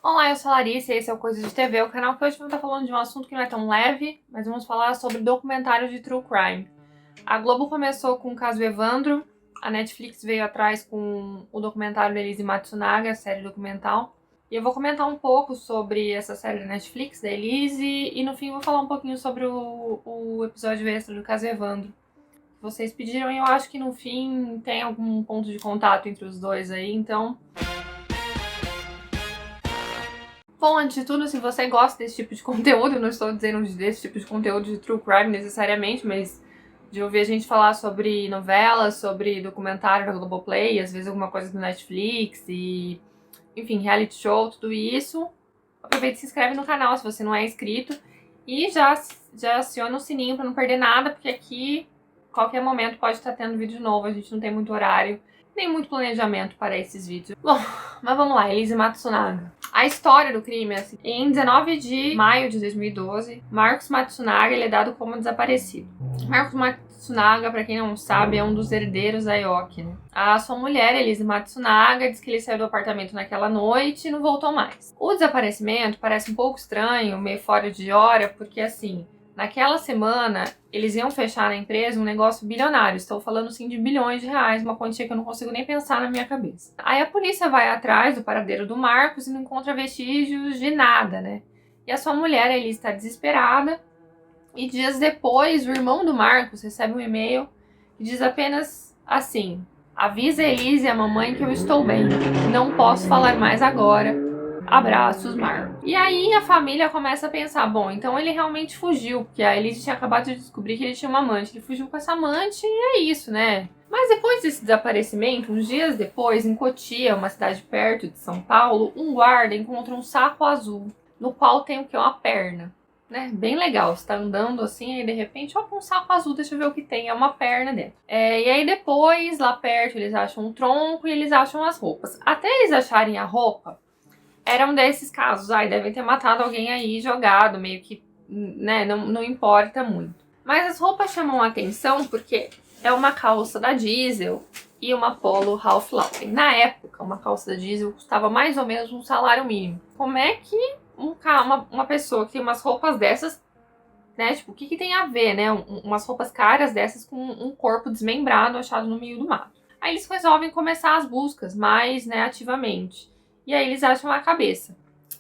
Olá, eu sou a Larissa e esse é o Coisa de TV, o canal que hoje vamos estar falando de um assunto que não é tão leve, mas vamos falar sobre documentário de True Crime. A Globo começou com o caso Evandro, a Netflix veio atrás com o documentário da Elise Matsunaga, a série documental. E eu vou comentar um pouco sobre essa série da Netflix, da Elise, e no fim vou falar um pouquinho sobre o episódio extra do caso Evandro. Vocês pediram e eu acho que no fim tem algum ponto de contato entre os dois aí, então... Bom, antes de tudo, se você gosta desse tipo de conteúdo, eu não estou dizendo desse tipo de conteúdo de true crime necessariamente, mas de ouvir a gente falar sobre novelas, sobre documentário da Globoplay, às vezes alguma coisa do Netflix e, enfim, reality show, tudo isso, aproveita e se inscreve no canal se você não é inscrito e já aciona o sininho para não perder nada, porque aqui, qualquer momento, pode estar tendo vídeo novo, a gente não tem muito horário, nem muito planejamento para esses vídeos. Bom, mas vamos lá, Elise Matsunaga. A história do crime é assim. Em 19 de maio de 2012, Marcos Matsunaga ele é dado como desaparecido. Marcos Matsunaga, para quem não sabe, é um dos herdeiros da Aoki, né? A sua mulher, Elise Matsunaga, diz que ele saiu do apartamento naquela noite e não voltou mais. O desaparecimento parece um pouco estranho, meio fora de hora, porque assim... Naquela semana, eles iam fechar na empresa um negócio bilionário. Estou falando, sim, de bilhões de reais, uma quantia que eu não consigo nem pensar na minha cabeça. Aí a polícia vai atrás do paradeiro do Marcos e não encontra vestígios de nada, né? E a sua mulher, a Elise, está desesperada. E dias depois, o irmão do Marcos recebe um e-mail que diz apenas assim: avisa a Elise e a mamãe que eu estou bem. Não posso falar mais agora. Abraços, Marcos. E aí a família começa a pensar, bom, então ele realmente fugiu, porque a Elise tinha acabado de descobrir que ele tinha uma amante. Ele fugiu com essa amante e é isso, né? Mas depois desse desaparecimento, uns dias depois, em Cotia, uma cidade perto de São Paulo, um guarda encontra um saco azul, no qual tem o quê? Uma perna. Né? Bem legal, você tá andando assim, aí de repente, opa, um saco azul, deixa eu ver o que tem, é uma perna dentro. E aí depois, lá perto, eles acham um tronco e eles acham as roupas. Até eles acharem a roupa, era um desses casos, devem ter matado alguém aí jogado, meio que, né, não importa muito. Mas as roupas chamam a atenção porque é uma calça da Diesel e uma polo Ralph Lauren. Na época, uma calça da Diesel custava mais ou menos um salário mínimo. Como é que uma pessoa que tem umas roupas dessas, né, tipo, o que tem a ver, né, umas roupas caras dessas com um corpo desmembrado achado no meio do mato? Aí eles resolvem começar as buscas mais, né, ativamente. E aí eles acham a cabeça.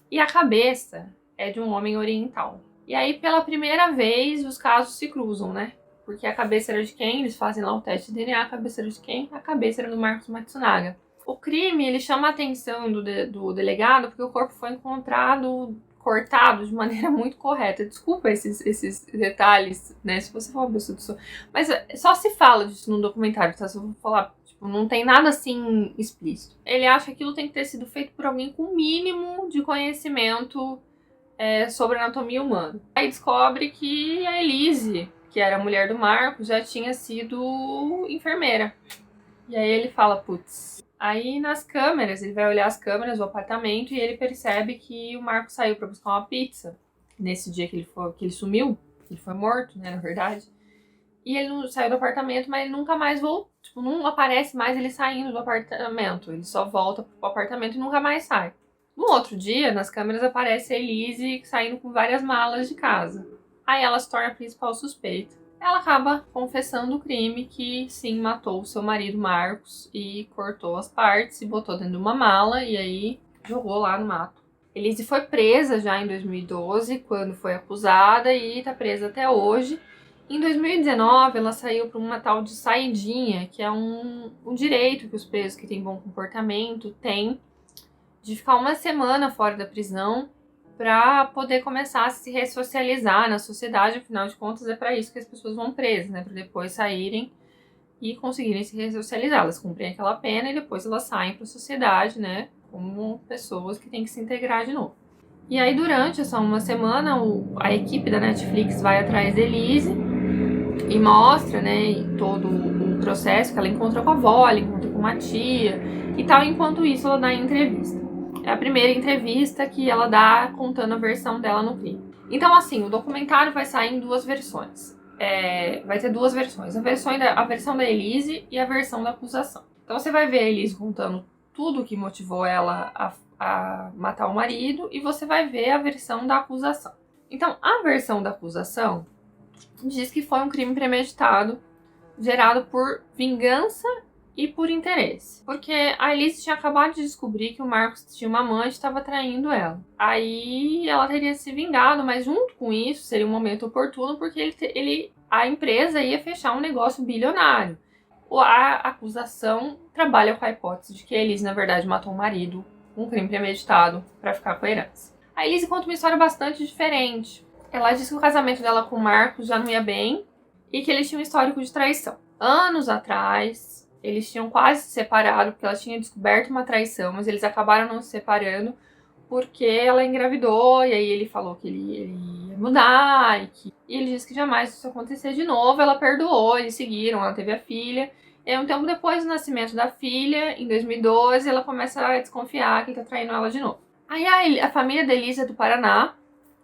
E a cabeça é de um homem oriental. E aí, pela primeira vez, os casos se cruzam, né? Porque a cabeça era de quem? Eles fazem lá o teste de DNA, a cabeça era de quem? A cabeça era do Marcos Matsunaga. O crime, ele chama a atenção do delegado porque o corpo foi encontrado cortado de maneira muito correta. Desculpa esses detalhes, né? Se você for uma pessoa do... Mas só se fala disso no documentário, tá? Se eu vou falar... Não tem nada assim explícito. Ele acha que aquilo tem que ter sido feito por alguém com o mínimo de conhecimento sobre anatomia humana. Aí descobre que a Elise, que era a mulher do Marcos, já tinha sido enfermeira. E aí ele fala, putz. Aí nas câmeras, ele vai olhar as câmeras do apartamento e ele percebe que o Marcos saiu pra buscar uma pizza. Nesse dia que ele sumiu, que ele foi morto, né, na verdade. E ele não saiu do apartamento, mas ele nunca mais voltou. Tipo, não aparece mais ele saindo do apartamento. Ele só volta pro apartamento e nunca mais sai. No outro dia, nas câmeras, aparece a Elise saindo com várias malas de casa. Aí ela se torna a principal suspeita. Ela acaba confessando o crime que, sim, matou o seu marido Marcos e cortou as partes e botou dentro de uma mala e aí jogou lá no mato. Elise foi presa já em 2012, quando foi acusada, e tá presa até hoje. Em 2019, ela saiu para uma tal de saidinha, que é um direito que os presos que têm bom comportamento têm de ficar uma semana fora da prisão para poder começar a se ressocializar na sociedade. Afinal de contas, é para isso que as pessoas vão presas, né? Para depois saírem e conseguirem se ressocializar. Elas cumprem aquela pena e depois elas saem para a sociedade, né? Como pessoas que têm que se integrar de novo. E aí, durante essa uma semana, a equipe da Netflix vai atrás da Elise e mostra, né, todo o processo que ela encontra com a avó, ela encontra com uma tia e tal. Enquanto isso, ela dá entrevista. É a primeira entrevista que ela dá contando a versão dela no crime. Então, assim, o documentário vai sair em duas versões. Vai ter duas versões. A versão da Elise e a versão da acusação. Então, você vai ver a Elise contando tudo que motivou ela a matar o marido, e você vai ver a versão da acusação. Então, a versão da acusação diz que foi um crime premeditado, gerado por vingança e por interesse. Porque a Elise tinha acabado de descobrir que o Marcos tinha uma amante e estava traindo ela. Aí ela teria se vingado, mas junto com isso seria um momento oportuno, porque a empresa ia fechar um negócio bilionário. A acusação trabalha com a hipótese de que a Elise, na verdade, matou o marido, um crime premeditado, para ficar com a herança. A Elise conta uma história bastante diferente. Ela diz que o casamento dela com o Marcos já não ia bem e que eles tinham um histórico de traição. Anos atrás, eles tinham quase se separado porque ela tinha descoberto uma traição, mas eles acabaram não se separando porque ela engravidou, e aí ele falou que ele ia mudar, e ele disse que jamais isso ia acontecer de novo. Ela perdoou, eles seguiram, ela teve a filha. E aí, um tempo depois do nascimento da filha, em 2012, ela começa a desconfiar que ele tá traindo ela de novo. Aí a família da Elise é do Paraná,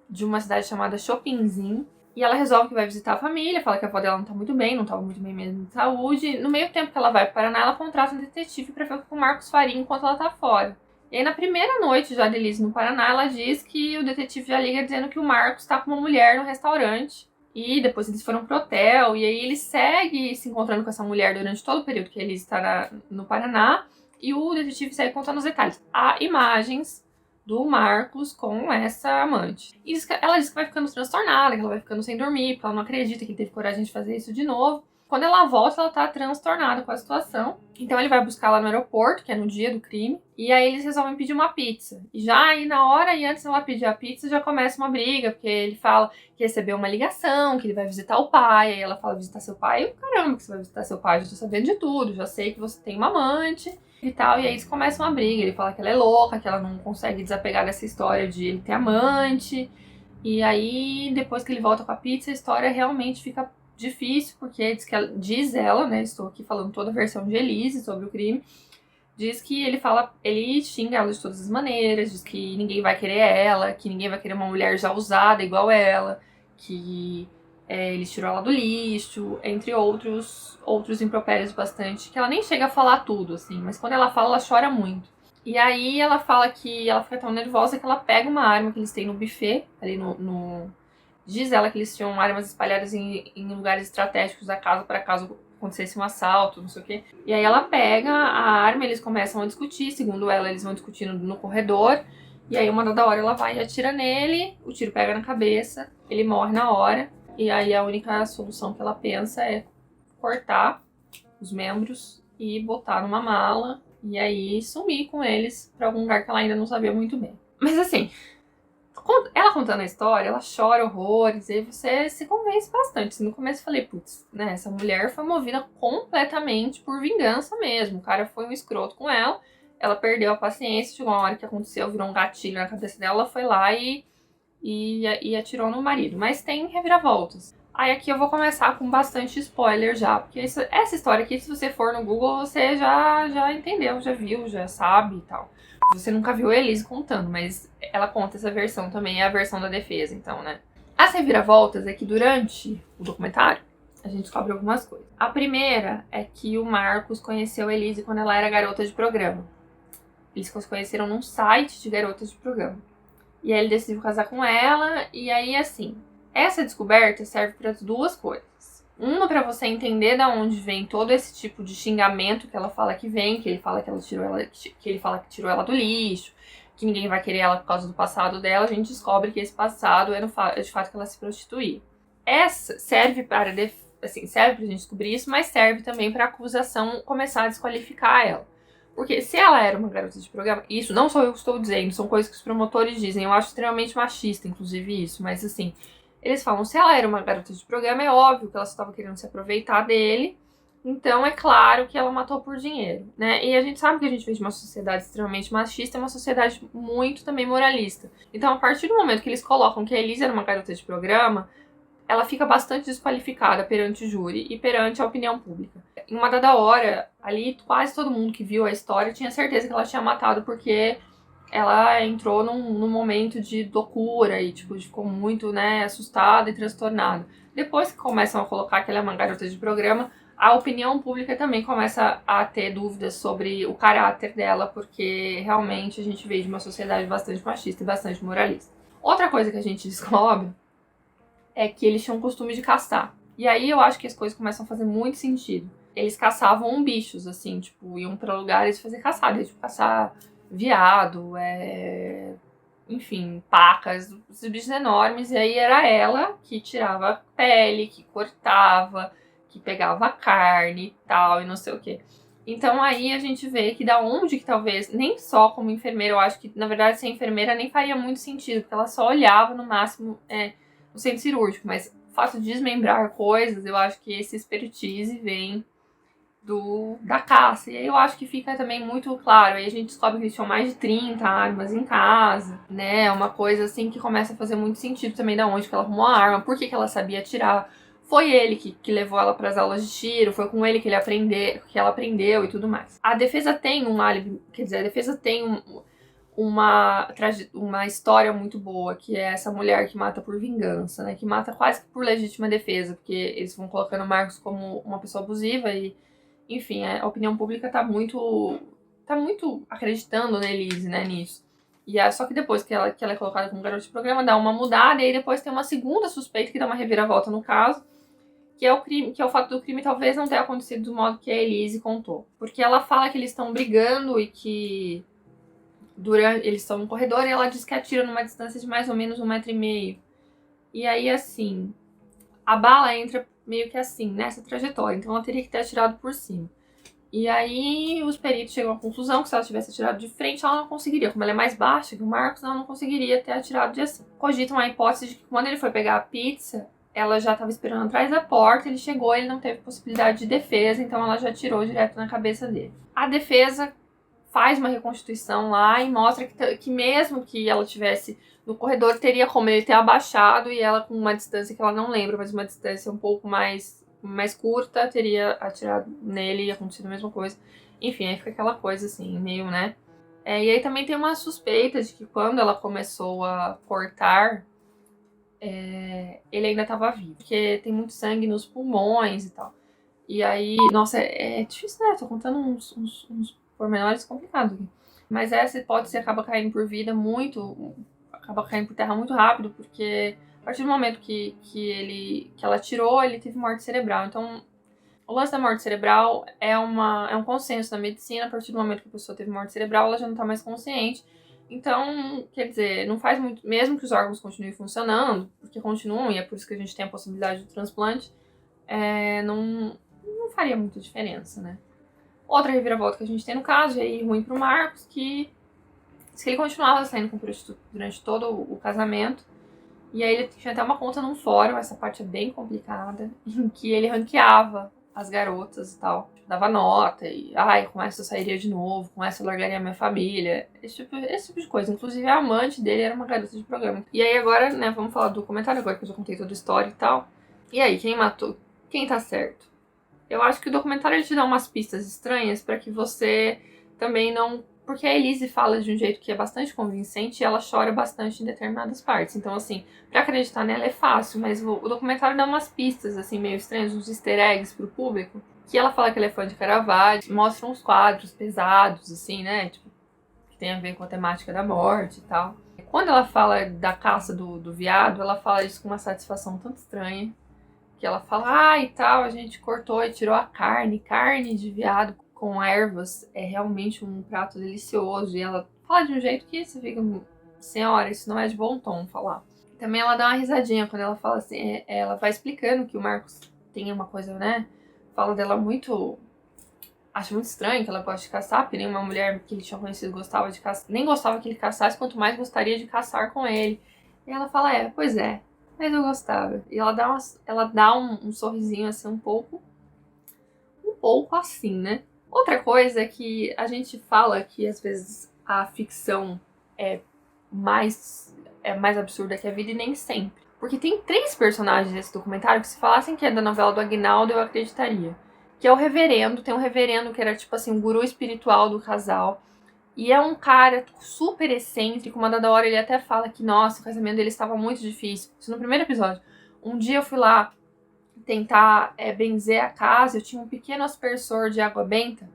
de uma cidade chamada Chopinzinho, e ela resolve que vai visitar a família, fala que a avó dela não tá muito bem, não tava muito bem mesmo de saúde. No meio tempo que ela vai pro Paraná, ela contrata um detetive pra ver o que o Marcos faria enquanto ela tá fora. E aí, na primeira noite já de Elise no Paraná, ela diz que o detetive já liga dizendo que o Marcos tá com uma mulher no restaurante. E depois eles foram pro hotel, e aí ele segue se encontrando com essa mulher durante todo o período que a Elise tá no Paraná. E o detetive segue contando os detalhes. Há imagens do Marcos com essa amante. E ela diz que vai ficando transtornada, que ela vai ficando sem dormir, porque ela não acredita que ele teve coragem de fazer isso de novo. Quando ela volta, ela tá transtornada com a situação. Então ele vai buscar ela no aeroporto, que é no dia do crime. E aí eles resolvem pedir uma pizza. E já aí na hora, e antes dela pedir a pizza, já começa uma briga. Porque ele fala que recebeu uma ligação, que ele vai visitar o pai. Aí ela fala, visitar seu pai? Eu, caramba, que você vai visitar seu pai? Já tô sabendo de tudo, já sei que você tem uma amante e tal. E aí eles começam uma briga. Ele fala que ela é louca, que ela não consegue desapegar dessa história de ele ter amante. E aí, depois que ele volta com a pizza, a história realmente fica difícil, porque diz ela, né, estou aqui falando toda a versão de Elise sobre o crime, diz que ele xinga ela de todas as maneiras, diz que ninguém vai querer ela, que ninguém vai querer uma mulher já usada igual ela, que ele tirou ela do lixo, entre outros impropérios bastante, que ela nem chega a falar tudo, assim, mas quando ela fala, ela chora muito. E aí ela fala que ela fica tão nervosa que ela pega uma arma que eles têm no buffet, ali Diz ela que eles tinham armas espalhadas em lugares estratégicos da casa para caso acontecesse um assalto, não sei o quê. E aí ela pega a arma, eles começam a discutir. Segundo ela, eles vão discutindo no corredor. E aí uma dada hora ela vai e atira nele, o tiro pega na cabeça, ele morre na hora. E aí a única solução que ela pensa é cortar os membros e botar numa mala. E aí sumir com eles pra algum lugar que ela ainda não sabia muito bem. Mas assim, ela contando a história, ela chora horrores, e aí você se convence bastante. No começo eu falei, putz, né, essa mulher foi movida completamente por vingança mesmo. O cara foi um escroto com ela perdeu a paciência, chegou uma hora que aconteceu, virou um gatilho na cabeça dela, ela foi lá e atirou no marido. Mas tem reviravoltas. Aí aqui eu vou começar com bastante spoiler já, porque essa história aqui, se você for no Google, você já entendeu, já viu, já sabe e tal. Você nunca viu a Elise contando, mas ela conta essa versão também, é a versão da defesa, então, né? As reviravoltas é que durante o documentário, a gente descobre algumas coisas. A primeira é que o Marcos conheceu a Elise quando ela era garota de programa. Eles se conheceram num site de garotas de programa. E aí ele decidiu casar com ela, e aí, assim, essa descoberta serve para duas coisas. Uma, pra você entender da onde vem todo esse tipo de xingamento que ela fala que vem, que ele fala que ele fala que tirou ela do lixo, que ninguém vai querer ela por causa do passado dela. A gente descobre que esse passado é de fato que ela se prostituía. Essa serve serve pra gente descobrir isso, mas serve também pra acusação começar a desqualificar ela. Porque se ela era uma garota de programa, isso não sou eu que estou dizendo, são coisas que os promotores dizem, eu acho extremamente machista, inclusive isso, mas assim, eles falam, se ela era uma garota de programa, é óbvio que ela só estava querendo se aproveitar dele, então é claro que ela matou por dinheiro, né? E a gente sabe que a gente vive de uma sociedade extremamente machista, é uma sociedade muito também moralista. Então, a partir do momento que eles colocam que a Elise era uma garota de programa, ela fica bastante desqualificada perante o júri e perante a opinião pública. Em uma dada hora, ali, quase todo mundo que viu a história tinha certeza que ela tinha matado porque ela entrou num momento de loucura e, tipo, ficou muito, né, assustada e transtornada. Depois que começam a colocar que ela é uma garota de programa, a opinião pública também começa a ter dúvidas sobre o caráter dela, porque realmente a gente veio de uma sociedade bastante machista e bastante moralista. Outra coisa que a gente descobre é que eles tinham o costume de caçar. E aí eu acho que as coisas começam a fazer muito sentido. Eles caçavam bichos, assim, tipo, iam pra lugares fazer caçada, tipo, caçar viado, enfim, pacas, esses bichos enormes. E aí era ela que tirava a pele, que cortava, que pegava a carne e tal, e não sei o quê. Então aí a gente vê que da onde que talvez, nem só como enfermeira, eu acho que na verdade ser enfermeira nem faria muito sentido, porque ela só olhava no máximo no centro cirúrgico, mas o fato de desmembrar coisas, eu acho que esse expertise vem da caça. E aí eu acho que fica também muito claro. Aí a gente descobre que eles tinham mais de 30 armas em casa, né? Uma coisa assim que começa a fazer muito sentido também da onde que ela arrumou a arma, por que ela sabia atirar. Foi ele que levou ela para as aulas de tiro, foi com ele que ela aprendeu e tudo mais. A defesa tem um álibi, quer dizer, a defesa tem uma história muito boa, que é essa mulher que mata por vingança, né? Que mata quase que por legítima defesa, porque eles vão colocando o Marcos como uma pessoa abusiva e, enfim, a opinião pública tá muito acreditando na Elise, né, nisso. Só que depois que ela é colocada como garota de programa, dá uma mudada, e aí depois tem uma segunda suspeita que dá uma reviravolta no caso, que é o crime, que é o fato do crime talvez não tenha acontecido do modo que a Elise contou. Porque ela fala que eles estão brigando e que eles estão no corredor e ela diz que atira numa distância de mais ou menos 1,5 m. E aí, assim, a bala entra meio que assim, nessa trajetória. Então ela teria que ter atirado por cima. E aí os peritos chegam à conclusão que se ela tivesse atirado de frente, ela não conseguiria. Como ela é mais baixa que o Marcos, ela não conseguiria ter atirado de assim. Cogitam a hipótese de que quando ele foi pegar a pizza, ela já estava esperando atrás da porta, ele chegou, ele não teve possibilidade de defesa, então ela já atirou direto na cabeça dele. A defesa faz uma reconstituição lá e mostra que mesmo que ela tivesse no corredor, teria como ele ter abaixado e ela com uma distância que ela não lembra, mas uma distância um pouco mais curta, teria atirado nele e acontecido a mesma coisa. Enfim, aí fica aquela coisa assim, meio, né? E aí também tem uma suspeita de que quando ela começou a cortar, ele ainda estava vivo, porque tem muito sangue nos pulmões e tal. E aí, nossa, é difícil, né? Tô contando uns pormenores complicados aqui. Mas essa hipótese acaba caindo acaba caindo por terra muito rápido, porque a partir do momento que ela tirou, ele teve morte cerebral. Então, o lance da morte cerebral é um consenso na medicina. A partir do momento que a pessoa teve morte cerebral, ela já não tá mais consciente. Então, quer dizer, não faz muito, mesmo que os órgãos continuem funcionando, porque continuam, e é por isso que a gente tem a possibilidade do transplante, não faria muita diferença, né? Outra reviravolta que a gente tem no caso, e aí ruim pro Marcos, que diz que ele continuava saindo com prostituta durante todo o casamento. E aí ele tinha até uma conta num fórum, essa parte é bem complicada, em que ele ranqueava as garotas e tal. Dava nota e, com essa eu sairia de novo, com essa eu largaria a minha família, esse tipo de coisa. Inclusive a amante dele era uma garota de programa. E aí agora, né, vamos falar do documentário agora, que eu já contei toda a história e tal. E aí, quem matou? Quem tá certo? Eu acho que o documentário ele te dá umas pistas estranhas pra que você também não... Porque a Elise fala de um jeito que é bastante convincente e ela chora bastante em determinadas partes. Então, assim, pra acreditar nela é fácil, mas o documentário dá umas pistas, assim, meio estranhas, uns easter eggs pro público. Que ela fala que ela é fã de Caravaggio, mostra uns quadros pesados, assim, né? Tipo, que tem a ver com a temática da morte e tal. Quando ela fala da caça do veado, ela fala isso com uma satisfação tanto estranha. Que ela fala, e tal, a gente cortou e tirou a carne de veado com ervas, é realmente um prato delicioso. E ela fala de um jeito que você fica, senhora, isso não é de bom tom falar. Também ela dá uma risadinha quando ela fala assim, ela vai explicando que o Marcos tem uma coisa, né, fala dela muito... Acho muito estranho que ela gosta de caçar, porque nenhuma mulher que ele tinha conhecido gostava de caçar, nem gostava que ele caçasse, quanto mais gostaria de caçar com ele. E ela fala, pois é, mas eu gostava. E ela dá um sorrisinho assim, um pouco assim, né? Outra coisa é que a gente fala que às vezes a ficção é mais absurda que a vida e nem sempre. Porque tem 3 personagens nesse documentário que se falassem que é da novela do Aguinaldo, eu acreditaria. Que é o reverendo, tem um reverendo que era tipo assim, um guru espiritual do casal. E é um cara super excêntrico, uma dada hora ele até fala que, nossa, o casamento dele estava muito difícil. Isso no primeiro episódio. Um dia eu fui lá tentar benzer a casa, eu tinha um pequeno aspersor de água benta,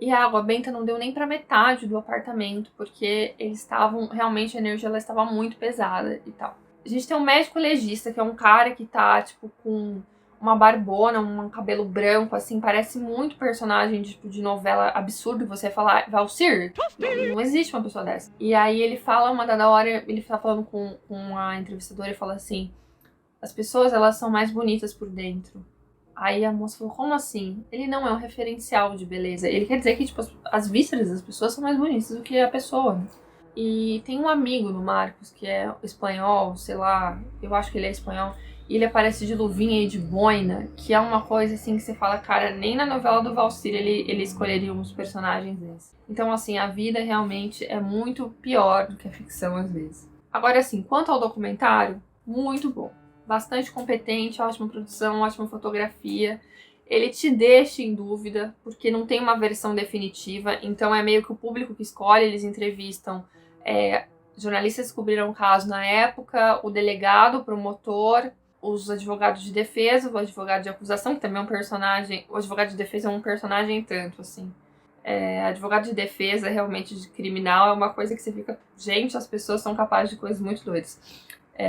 e a água benta não deu nem pra metade do apartamento, porque eles estavam, realmente a energia ela estava muito pesada e tal. A gente tem um médico legista, que é um cara que tá, tipo, com uma barbona, um cabelo branco, assim, parece muito personagem de novela absurdo, você falar, Valsir, não existe uma pessoa dessa. E aí ele fala, uma dada hora, ele tá falando com a entrevistadora e fala assim, as pessoas, elas são mais bonitas por dentro. Aí a moça falou, como assim? Ele não é um referencial de beleza. Ele quer dizer que, tipo, as vísceras das pessoas são mais bonitas do que a pessoa, né? E tem um amigo do Marcos, que é espanhol, sei lá, eu acho que ele é espanhol, e ele aparece de luvinha e de boina, que é uma coisa assim que você fala, cara, nem na novela do Valsir ele escolheria uns personagens desses. Então, assim, a vida realmente é muito pior do que a ficção às vezes. Agora, assim, quanto ao documentário, muito bom. Bastante competente, ótima produção, ótima fotografia. Ele te deixa em dúvida, porque não tem uma versão definitiva, então é meio que o público que escolhe, eles entrevistam jornalistas que cobriram o caso na época, o delegado, o promotor, os advogados de defesa, o advogado de acusação, que também é um personagem, o advogado de defesa é um personagem tanto, assim. Advogado de defesa, realmente, de criminal, é uma coisa que você fica, gente, as pessoas são capazes de coisas muito doidas.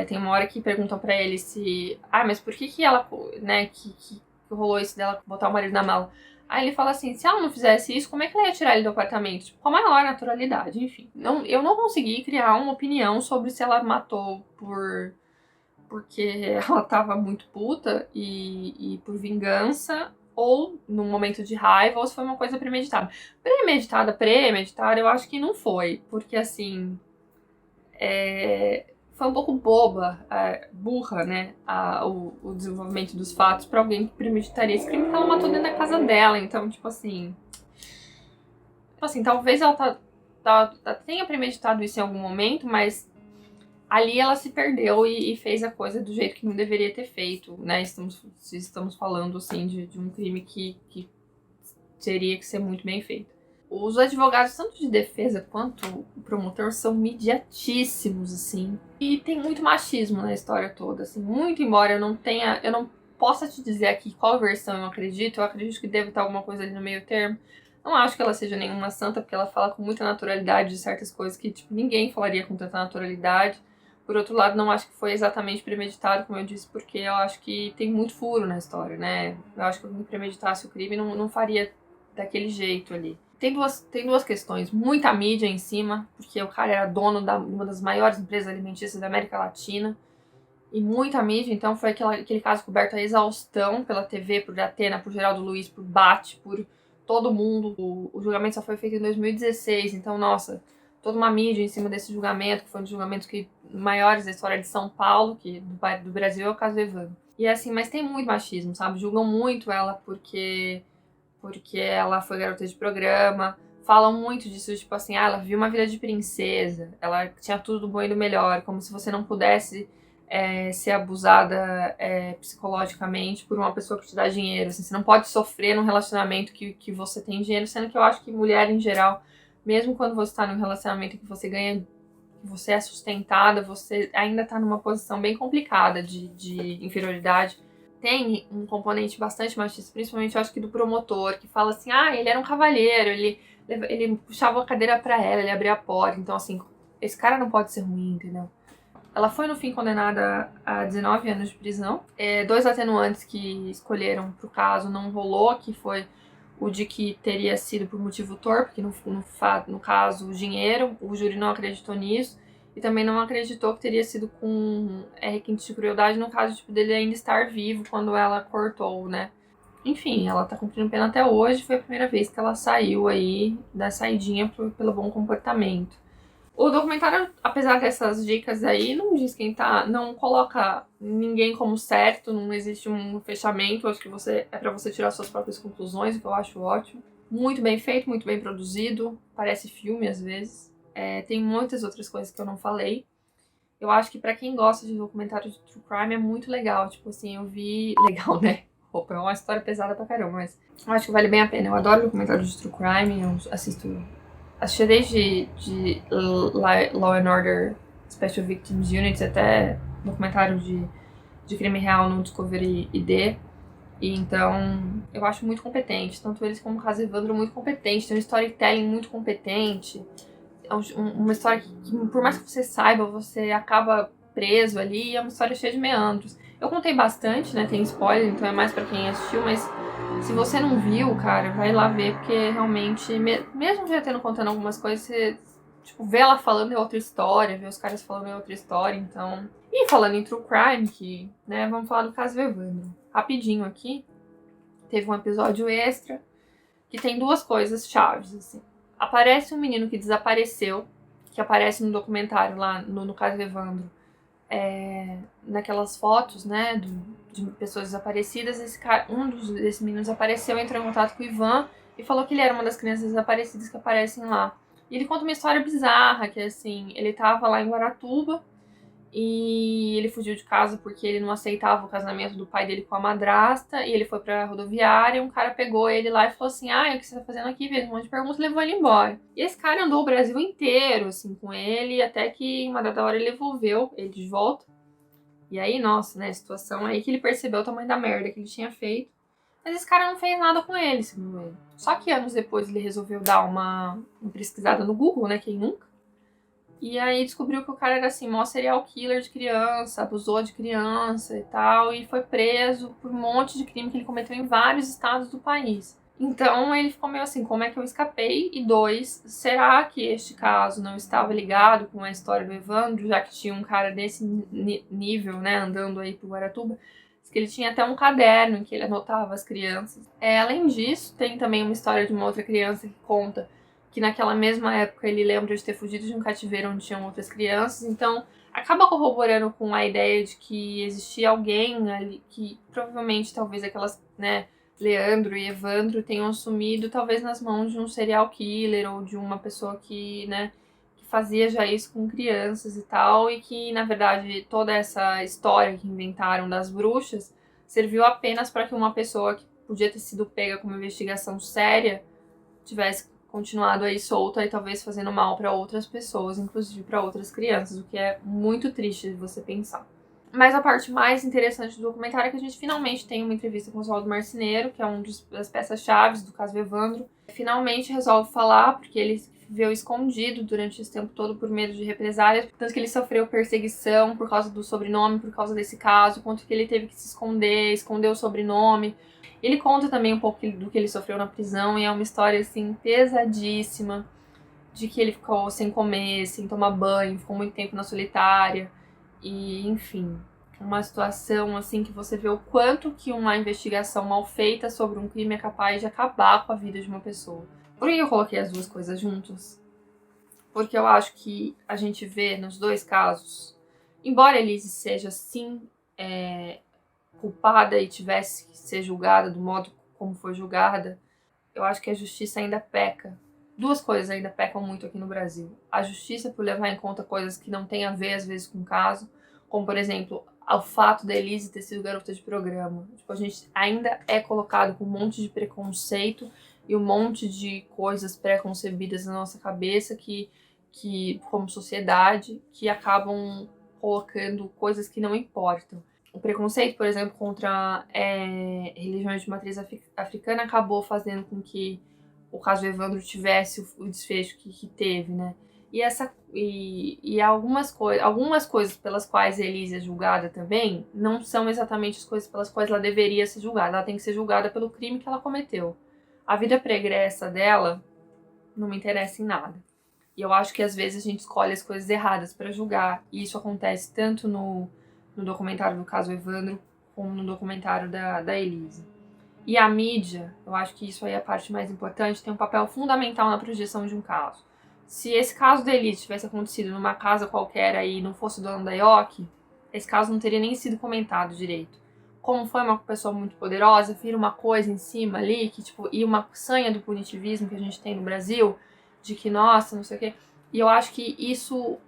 Tem uma hora que perguntam pra ele se, mas por que ela, né, que rolou isso dela botar o marido na mala? Aí ele fala assim, se ela não fizesse isso, como é que ela ia tirar ele do apartamento? Tipo, com a maior naturalidade, enfim. Eu não consegui criar uma opinião sobre se ela matou porque ela tava muito puta e por vingança, ou num momento de raiva, ou se foi uma coisa premeditada. Premeditada, eu acho que não foi, porque assim, foi um pouco boba, burra, né, o desenvolvimento dos fatos pra alguém que premeditaria esse crime, porque ela matou dentro da casa dela, então, tipo assim, talvez ela tenha premeditado isso em algum momento, mas ali ela se perdeu e fez a coisa do jeito que não deveria ter feito, né, estamos falando, assim, de um crime que teria que ser muito bem feito. Os advogados, tanto de defesa quanto o promotor, são imediatíssimos, assim. E tem muito machismo na história toda, assim. Muito, embora eu não possa te dizer aqui qual versão eu acredito que deve estar alguma coisa ali no meio termo. Não acho que ela seja nenhuma santa, porque ela fala com muita naturalidade de certas coisas que, tipo, ninguém falaria com tanta naturalidade. Por outro lado, não acho que foi exatamente premeditado, como eu disse, porque eu acho que tem muito furo na história, né? Eu acho que alguém premeditasse o crime não faria daquele jeito ali. Tem duas questões. Muita mídia em cima, porque o cara era dono de uma das maiores empresas alimentícias da América Latina. E muita mídia, então foi aquele caso coberto a exaustão pela TV, por Atena, por Geraldo Luiz, por Bate, por todo mundo. O julgamento só foi feito em 2016, então, nossa, toda uma mídia em cima desse julgamento, que foi um dos julgamentos maiores da história de São Paulo, que do Brasil é o caso do Evandro. E assim, mas tem muito machismo, sabe? Julgam muito ela porque ela foi garota de programa, falam muito disso, tipo assim, ela viu uma vida de princesa, ela tinha tudo do bom e do melhor, como se você não pudesse ser abusada psicologicamente por uma pessoa que te dá dinheiro, assim, você não pode sofrer num relacionamento que você tem dinheiro, sendo que eu acho que mulher em geral, mesmo quando você tá num relacionamento que você ganha, que você é sustentada, você ainda tá numa posição bem complicada de inferioridade. Tem um componente bastante machista, principalmente eu acho que do promotor, que fala assim, ele era um cavalheiro, ele puxava a cadeira pra ela, ele abria a porta, então assim, esse cara não pode ser ruim, entendeu? Ela foi no fim condenada a 19 anos de prisão. 2 atenuantes que escolheram pro caso não rolou, que foi o de que teria sido por motivo torpe, que no caso o dinheiro, o júri não acreditou nisso. E também não acreditou que teria sido com requinte de crueldade no caso tipo, dele ainda estar vivo quando ela cortou, né? Enfim, ela tá cumprindo pena até hoje. Foi a primeira vez que ela saiu aí da saidinha pelo bom comportamento. O documentário, apesar dessas dicas aí, não diz quem tá... Não coloca ninguém como certo, não existe um fechamento. Acho que é pra você tirar suas próprias conclusões, o que eu acho ótimo. Muito bem feito, muito bem produzido. Parece filme às vezes. Tem muitas outras coisas que eu não falei. Eu acho que pra quem gosta de documentário de true crime é muito legal. Tipo assim, eu vi... Legal, né? Opa, é uma história pesada pra caramba, mas eu acho que vale bem a pena. Eu adoro documentário de true crime, eu assisti desde de Law and Order Special Victims Unit até documentário de crime real no Discovery ID. E então, eu acho muito competente. Tanto eles como o caso Evandro muito competente. Tem um storytelling muito competente. É uma história que, por mais que você saiba, você acaba preso ali. É uma história cheia de meandros. Eu contei bastante, né? Tem spoiler, então é mais pra quem assistiu. Mas se você não viu, cara, vai lá ver. Porque realmente, mesmo já tendo contando algumas coisas, você... Tipo, ver ela falando é outra história, ver os caras falando é outra história, então... E falando em True Crime, que, né, vamos falar do caso Evandro. Rapidinho aqui, teve um episódio extra que tem duas coisas chaves, assim. Aparece um menino que desapareceu, que aparece no documentário lá, no caso Evandro, naquelas fotos, né, de pessoas desaparecidas. Desses meninos apareceu, entrou em contato com o Ivan e falou que ele era uma das crianças desaparecidas que aparecem lá. E ele conta uma história bizarra, que assim, ele tava lá em Guaratuba e ele fugiu de casa porque ele não aceitava o casamento do pai dele com a madrasta, e ele foi pra rodoviária, e um cara pegou ele lá e falou assim, o que você tá fazendo aqui? Fez um monte de perguntas e levou ele embora. E esse cara andou o Brasil inteiro, assim, com ele, até que uma dada hora ele devolveu ele de volta. E aí, nossa, né, situação aí que ele percebeu o tamanho da merda que ele tinha feito. Mas esse cara não fez nada com ele, segundo ele. Só que anos depois ele resolveu dar uma pesquisada no Google, né, quem nunca? E aí descobriu que o cara era assim, mó serial killer de criança, abusou de criança e tal, e foi preso por um monte de crime que ele cometeu em vários estados do país. Então ele ficou meio assim, como é que eu escapei? E dois, será que este caso não estava ligado com a história do Evandro, já que tinha um cara desse nível, né, andando aí pro Guaratuba? Que ele tinha até um caderno em que ele anotava as crianças. Além disso, tem também uma história de uma outra criança que conta que naquela mesma época ele lembra de ter fugido de um cativeiro onde tinham outras crianças, então acaba corroborando com a ideia de que existia alguém ali que provavelmente talvez aquelas, né, Leandro e Evandro tenham sumido talvez nas mãos de um serial killer ou de uma pessoa que, né, que fazia já isso com crianças e tal, e que na verdade toda essa história que inventaram das bruxas serviu apenas para que uma pessoa que podia ter sido pega com uma investigação séria tivesse continuado aí solta e talvez fazendo mal para outras pessoas, inclusive para outras crianças, o que é muito triste de você pensar. Mas a parte mais interessante do documentário é que a gente finalmente tem uma entrevista com o Oswaldo Marceneiro, que é um das peças-chave do caso Evandro. Finalmente resolve falar, porque ele viveu escondido durante esse tempo todo por medo de represálias, tanto que ele sofreu perseguição por causa do sobrenome, por causa desse caso, quanto que ele teve que se esconder o sobrenome. Ele conta também um pouco do que ele sofreu na prisão, e é uma história, assim, pesadíssima, de que ele ficou sem comer, sem tomar banho, ficou muito tempo na solitária, e, enfim, uma situação, assim, que você vê o quanto que uma investigação mal feita sobre um crime é capaz de acabar com a vida de uma pessoa. Por que eu coloquei as duas coisas juntas? Porque eu acho que a gente vê nos dois casos, embora Elise seja, sim, culpada e tivesse que ser julgada do modo como foi julgada, eu acho que a justiça ainda peca. Duas coisas ainda pecam muito aqui no Brasil. A justiça por levar em conta coisas que não têm a ver, às vezes, com o caso, como, por exemplo, o fato da Elise ter sido garota de programa. Tipo, a gente ainda é colocado com um monte de preconceito e um monte de coisas pré-concebidas na nossa cabeça que como sociedade, que acabam colocando coisas que não importam. O preconceito, por exemplo, contra religiões de matriz africana acabou fazendo com que o caso do Evandro tivesse o desfecho que teve, né? E algumas coisas pelas quais a Elise é julgada também não são exatamente as coisas pelas quais ela deveria ser julgada. Ela tem que ser julgada pelo crime que ela cometeu. A vida pregressa dela não me interessa em nada. E eu acho que às vezes a gente escolhe as coisas erradas para julgar. E isso acontece tanto no documentário do caso Evandro, como no documentário da Elise. E a mídia, eu acho que isso aí é a parte mais importante, tem um papel fundamental na projeção de um caso. Se esse caso da Elise tivesse acontecido numa casa qualquer aí e não fosse o dono da IOC, esse caso não teria nem sido comentado direito. Como foi uma pessoa muito poderosa, vira uma coisa em cima ali, que tipo, e uma sanha do punitivismo que a gente tem no Brasil, de que, nossa, não sei o quê. E eu acho que isso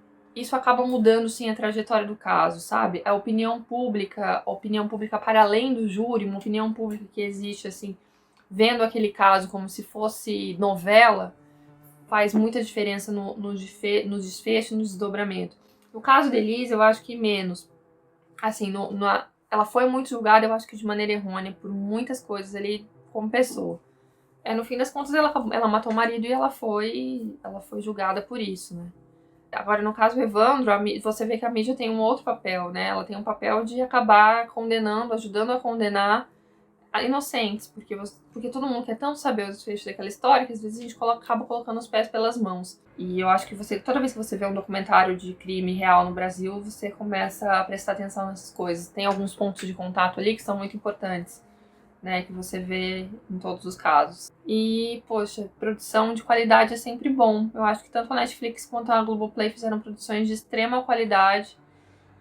acaba mudando, sim, a trajetória do caso, sabe? A opinião pública para além do júri, uma opinião pública que existe, assim, vendo aquele caso como se fosse novela, faz muita diferença no desfecho, no desdobramento. No caso da Elise, eu acho que menos. Assim, ela foi muito julgada, eu acho que de maneira errônea, por muitas coisas ali como pessoa. No fim das contas, ela matou o marido e ela foi julgada por isso, né? Agora, no caso do Evandro, você vê que a mídia tem um outro papel, né? Ela tem um papel de acabar condenando, ajudando a condenar inocentes, porque todo mundo quer tanto saber o desfecho daquela história que às vezes a gente acaba colocando os pés pelas mãos. E eu acho que toda vez que você vê um documentário de crime real no Brasil, você começa a prestar atenção nessas coisas. Tem alguns pontos de contato ali que são muito importantes, né, que você vê em todos os casos. E, poxa, produção de qualidade é sempre bom. Eu acho que tanto a Netflix quanto a Globoplay fizeram produções de extrema qualidade.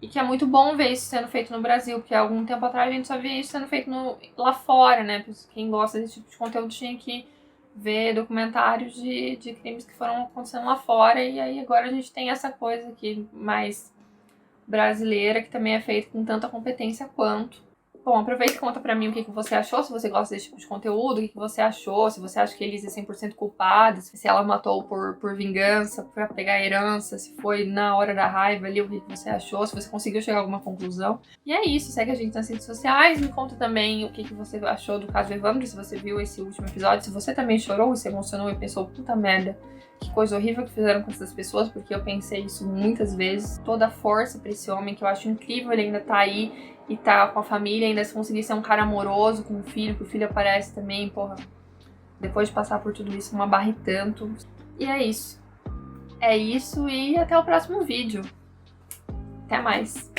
E que é muito bom ver isso sendo feito no Brasil, porque há algum tempo atrás a gente só via isso sendo feito lá fora, né? Quem gosta desse tipo de conteúdo tinha que ver documentários de crimes que foram acontecendo lá fora. E aí agora a gente tem essa coisa aqui mais brasileira, que também é feita com tanta competência quanto. Bom, aproveita e conta pra mim o que você achou, se você gosta desse tipo de conteúdo, o que você achou, se você acha que Elise é 100% culpada, se ela matou por vingança, pra pegar a herança, se foi na hora da raiva ali, o que você achou, se você conseguiu chegar a alguma conclusão. E é isso, segue a gente nas redes sociais, me conta também o que você achou do caso do Evandro, se você viu esse último episódio, se você também chorou e se emocionou e pensou, puta merda, que coisa horrível que fizeram com essas pessoas, porque eu pensei isso muitas vezes. Toda a força pra esse homem, que eu acho incrível, ele ainda tá aí e tá com a família, ainda se conseguir ser um cara amoroso com o filho, que o filho aparece também, porra. Depois de passar por tudo isso, uma barra e tanto. E é isso. É isso e até o próximo vídeo. Até mais.